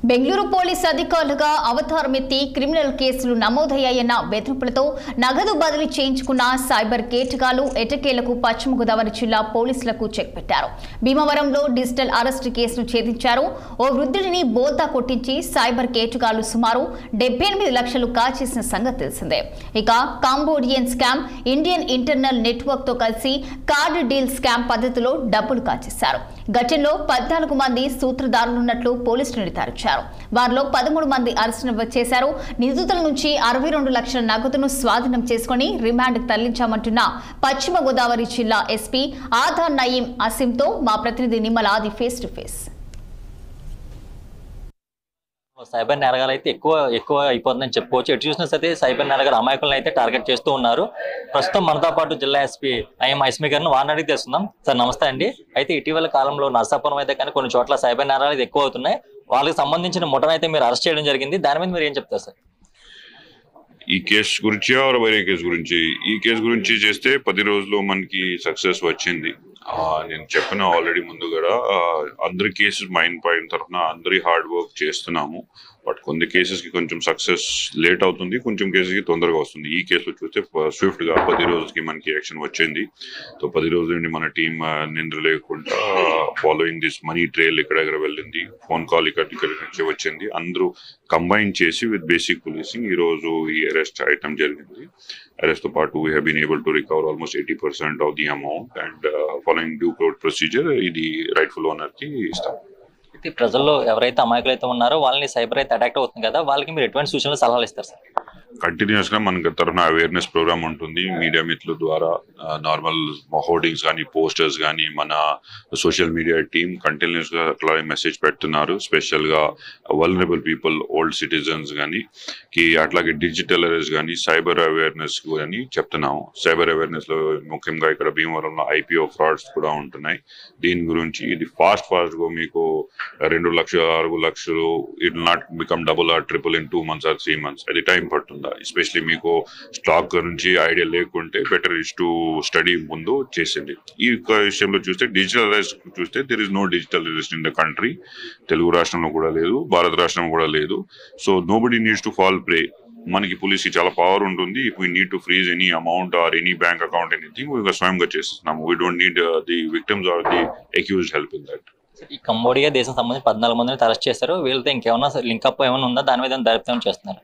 Bengaluru police అధికారులుగా అవతారమెత్తి criminal కేసులు నమోదయ్యాయన్న బెదిరింపులతో నగదు బదిలీ చేయించుకున్న సైబర్ కేటగాళ్లు ఎటకేలకు పశ్చిమ గోదావరి జిల్లా పోలీసులకు చెక్ పెట్టారు. భీమవరంలో డిజిటల్ అరెస్ట్ కేసును ఛేదించారు. ఓ వృద్ధుడిని బోల్తా కొట్టించి సైబర్ కేటగాళ్లు సుమారు 78 లక్షలు కాజేసిన సంగతి తెలిసిందే. ఇక Cambodian scam, Indian internal network తో కలిసి కార్డ్ డీల్ స్కామ్ పద్ధతిలో డబ్బులు కాజేశారు. ఘటనలో 14 మంది సూత్రధారులున్నట్లు పోలీసులు నిర్ధారించారు. వారిలో 13 మంది అరెస్టు చేశారు. నిందితుల నుంచి 62 లక్షల నగదును స్వాధీనం చేసుకుని రిమాండ్కు తరలించామంటున్న పశ్చిమ గోదావరి జిల్లా ఎస్పీ ఆదా నయీం అసీంతో మా ప్రతినిధి నిమ్మల ఆది ఫేస్ టు ఫేస్. సైబర్ నేరగాలు అయితే ఎక్కువ అయిపోతుందని చెప్పుకోవచ్చు. ఎటు చూసినా సరే సైబర్ నేరగాలు అమాయకులను అయితే టార్గెట్ చేస్తూ ఉన్నారు. ప్రస్తుతం మనతో పాటు జిల్లా ఎస్పీ ఐఎస్మీ గారిని వారిని అడిగి తెలుస్తున్నాం. సార్ నమస్తే అండి. అయితే ఇటీవల కాలంలో నర్సాపురం అయితే కానీ కొన్ని చోట్ల సైబర్ నేరాలు ఎక్కువ అవుతున్నాయి. వాళ్ళకి సంబంధించిన ముఠను అయితే మీరు అరెస్ట్ చేయడం జరిగింది. దాని మీద మీరు ఏం చెప్తారు సార్? ఈ కేసు గురించి వేరే కేసు గురించి? ఈ కేసు గురించి చేస్తే 10 రోజుల్లో మనకి సక్సెస్ వచ్చింది. నేను చెప్పిన ఆల్రెడీ ముందు కూడా అందరి కేసెస్ మైండ్ పాయింట్ తరఫున అందరి హార్డ్ వర్క్ చేస్తున్నాము. బట్ కొన్ని కేసెస్కి కొంచెం సక్సెస్ లేట్ అవుతుంది, కొంచెం కేసెస్కి తొందరగా వస్తుంది. ఈ కేసులో చూస్తే స్విఫ్ట్గా 10 రోజులకి మనకి యాక్షన్ వచ్చింది. సో 10 రోజుల నుండి మన టీం నిద్ర లేకుండా ఫాలోయింగ్ దిస్ మనీ ట్రైల్ ఎక్కడెక్కడ వెళ్ళింది, ఫోన్ కాల్ ఇక్కడ నుంచి వచ్చింది, అందరూ కంబైన్ చేసి విత్ బేసిక్ పోలీసింగ్ ఈరోజు ఈ అరెస్ట్ ఐటమ్ జరిగింది. అరెస్ట్ తో పాటు we have been able to recover almost 80% of the amount and following due court procedure ఇది రైట్ఫుల్ ఓనర్ కి ఇస్తాం. అయితే ప్రజల్లో ఎవరైతే అమాయకులు అయితే ఉన్నారో వాళ్ళని సైబర్ అయితే అటాక్ అవుతుంది కదా, వాళ్ళకి మీరు ఎటువంటి సూచనలు సలహాలు ఇస్తారు సార్? కంటిన్యూస్ గా మన తరఫున అవేర్నెస్ ప్రోగ్రామ్ ఉంటుంది. మీడియా మిత్రుల ద్వారా నార్మల్ హోర్డింగ్స్ కానీ పోస్టర్స్ కానీ మన సోషల్ మీడియా టీమ్ కంటిన్యూస్ గా అట్లా మెసేజ్ పెడుతున్నారు. స్పెషల్ గా వల్నరబుల్ పీపుల్, ఓల్డ్ సిటిజన్స్ కానీ అట్లాగే డిజిటల్ అరెస్ట్ కానీ సైబర్ అవేర్నెస్ కానీ చెప్తున్నాము. సైబర్ అవేర్నెస్ లో ముఖ్యంగా ఇక్కడ భీమవరంలో IPO ఫ్రాడ్స్ కూడా ఉంటున్నాయి. దీని గురించి ఇది ఫాస్ట్ గా మీకు 2 లక్షలు 6 లక్షలు it not become double or triple in 2 months or 3 months. అది టైం పడుతుంది. ఎస్పెషలీ మీకు స్టాక్ గురించి ఐడియా లేకుంటే బెటర్ ఇస్ టు స్టడీ ముందు చేసింది. ఈ విషయంలో చూస్తే డిజిటల్ అరెస్ట్ చూస్తే there is no digital arrest in the country. Telugu రాష్ట్రంలో కూడా లేదు, భారత రాష్ట్రంలో కూడా లేదు. So nobody needs to fall prey. మనకి పోలీస్కి చాలా పవర్ ఉంటుంది. If we need to freeze any amount or any bank account anything స్వయంగా చేస్తున్నాము. We don't need the victims or the accused help in that. ఈ కంబోడియా దేశం సంబంధించి 14 మందిని అరెస్ట్ చేశారు. వీళ్ళతో ఇంకేమన్నా లింకప్ ఏమైనా ఉందా? దాని మీద దర్యాప్తు చేస్తున్నారు.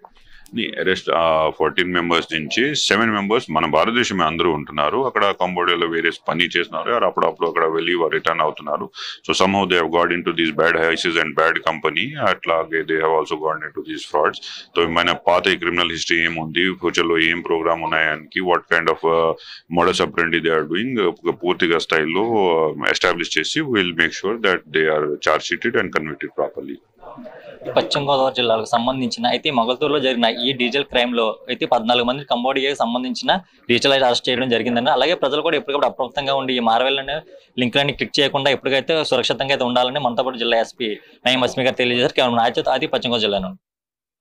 అరెస్ట్ 14 మెంబర్స్ నుంచి 7 మెంబర్స్ మన భారతదేశమే అందరూ ఉంటున్నారు. అక్కడ కంబోడియాలో వేరే పని చేస్తున్నారు, అప్పుడప్పుడు అక్కడ వెళ్ళి రిటర్న్ అవుతున్నారు. So somehow they have got into these bad houses and bad company. అట్లాగే they have also got into these frauds. So మన పాత క్రిమినల్ హిస్టరీ ఏముంది, ఫ్యూచర్లో ఏం ప్రోగ్రామ్ ఉన్నాయని, what kind of modus operandi they are doing పూర్తిగా స్థాయిలో establish చేసి will make sure that they are charge sheeted and convicted properly. Paschima Godavari జిల్లాకు సంబంధించిన అయితే మొగల్తూరులో జరిగిన ఈ డిజిటల్ క్రైమ్ లో అయితే 14 మంది కంబోడియాకి సంబంధించిన డిజిటల్ అరెస్ట్ చేయడం జరిగిందని, అలాగే ప్రజలు కూడా ఎప్పటికప్పుడు అప్రమత్తంగా ఉండి ఈ మారవేళ్ళని లింక్లన్నీ క్లిక్ చేయకుండా ఎప్పటికైతే సురక్షితంగా అయితే ఉండాలని మనతో పాటు జిల్లా ఎస్పీ ఐఎస్మీ గారు తెలియజేశారు. కేవలం నాయచత్ అది పశ్చిమ గోదావరి జిల్లా నుండి.